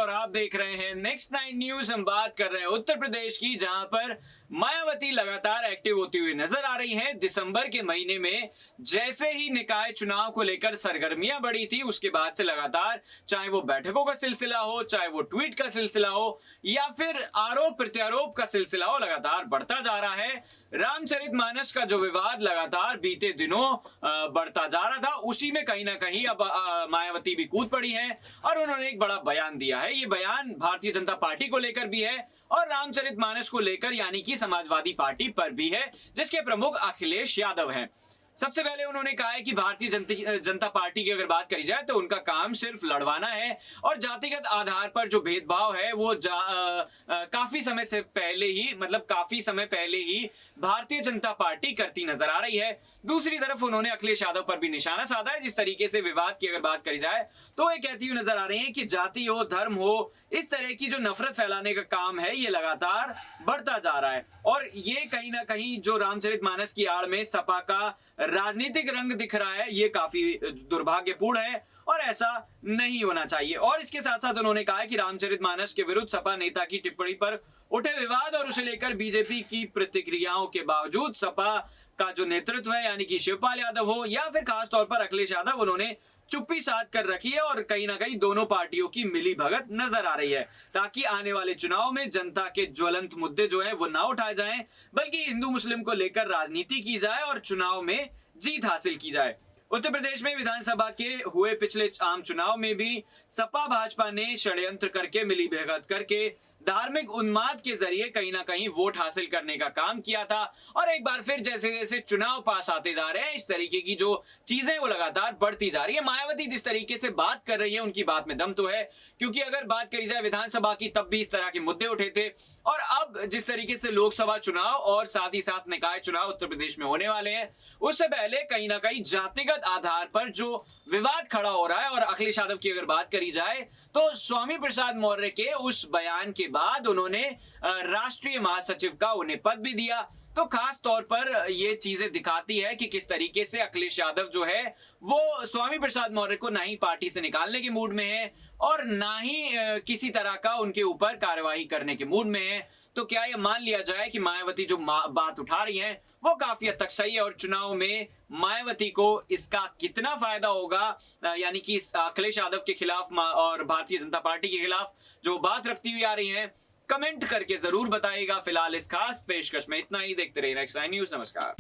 और आप देख रहे हैं नेक्स्ट 9 न्यूज। हम बात कर रहे हैं उत्तर प्रदेश की, जहां पर मायावती लगातार एक्टिव होती हुई नजर आ रही हैं। दिसंबर के महीने में जैसे ही निकाय चुनाव को लेकर सरगर्मियां बढ़ी थी, उसके बाद से लगातार, चाहे वो बैठकों का सिलसिला हो, चाहे वो ट्वीट का सिलसिला हो, या फिर आरोप प्रत्यारोप का सिलसिला हो, लगातार बढ़ता जा रहा है। रामचरितमानस का जो विवाद लगातार बीते दिनों बढ़ता जा रहा था, उसी में कहीं ना कहीं अब मायावती भी कूद पड़ी हैं और उन्होंने एक बड़ा बयान दिया है। ये बयान भारतीय जनता पार्टी को लेकर भी है और रामचरितमानस को लेकर यानी कि समाजवादी पार्टी पर भी है, जिसके प्रमुख अखिलेश यादव हैं। सबसे पहले उन्होंने कहा है कि भारतीय जनता पार्टी की अगर बात करी जाए तो उनका काम सिर्फ लड़वाना है और जातिगत आधार पर जो भेदभाव है वो काफी समय पहले ही भारतीय जनता पार्टी करती नजर आ रही है। दूसरी तरफ उन्होंने अखिलेश यादव पर भी निशाना साधा है। जिस तरीके से विवाद की अगर बात करी जाए तो ये कहती हुई नजर आ रही है कि जाति हो, धर्म हो, इस तरह की जो नफरत फैलाने का काम है ये लगातार बढ़ता जा रहा है और ये कहीं ना कहीं जो रामचरितमानस की आड़ में सपा का राजनीतिक रंग दिख रहा है, ये काफी दुर्भाग्यपूर्ण है और ऐसा नहीं होना चाहिए। और इसके साथ साथ उन्होंने कहा कि रामचरितमानस के विरुद्ध सपा नेता की टिप्पणी पर उठे विवाद और उसे लेकर बीजेपी की प्रतिक्रियाओं के बावजूद सपा का जो नेतृत्व है यानी कि शिवपाल यादव हो या फिर खास तौर पर अखिलेश यादव, उन्होंने चुप्पी साध कर रखी है और कहीं ना कहीं दोनों पार्टियों की मिली भगत नजर आ रही है, ताकि आने वाले चुनाव में जनता के ज्वलंत मुद्दे जो हैं वो ना उठाए जाएं, बल्कि हिंदू मुस्लिम को लेकर राजनीति की जाए और चुनाव में जीत हासिल की जाए। उत्तर प्रदेश में विधानसभा के हुए पिछले आम चुनाव में भी सपा भाजपा ने षड्यंत्र करके, मिली भगत करके, धार्मिक उन्माद के जरिए कहीं ना कहीं वोट हासिल करने का काम किया था और एक बार फिर जैसे जैसे चुनाव पास आते जा रहे हैं, इस तरीके की जो चीजें वो लगातार बढ़ती जा रही है। मायावती जिस तरीके से बात कर रही है, उनकी बात में दम तो है, क्योंकि अगर बात करी जाए विधानसभा की तब भी इस तरह के मुद्दे उठे थे और अब जिस तरीके से लोकसभा चुनाव और साथ ही साथ निकाय चुनाव उत्तर प्रदेश में होने वाले हैं, उससे पहले कहीं ना कहीं जातिगत आधार पर जो विवाद खड़ा हो रहा है। और अखिलेश यादव की अगर बात करी जाए तो स्वामी प्रसाद मौर्य के उस बयान के बाद उन्होंने राष्ट्रीय महासचिव का उन्हें पद भी दिया। तो खास तौर पर ये चीजें दिखाती है कि किस तरीके से अखिलेश यादव जो है वो स्वामी प्रसाद मौर्य को ना ही पार्टी से निकालने के मूड में है और ना ही किसी तरह का उनके ऊपर कार्यवाही करने के मूड में है। तो क्या ये मान लिया जाए कि मायावती जो बात उठा रही हैं वो काफी हद तक सही है और चुनाव में मायावती को इसका कितना फायदा होगा, यानी कि अखिलेश यादव के खिलाफ और भारतीय जनता पार्टी के खिलाफ जो बात रखती हुई आ रही हैं, कमेंट करके जरूर बताइएगा। फिलहाल इस खास पेशकश में इतना ही। देखते रहिए नेक्स्ट 9 न्यूज। नमस्कार।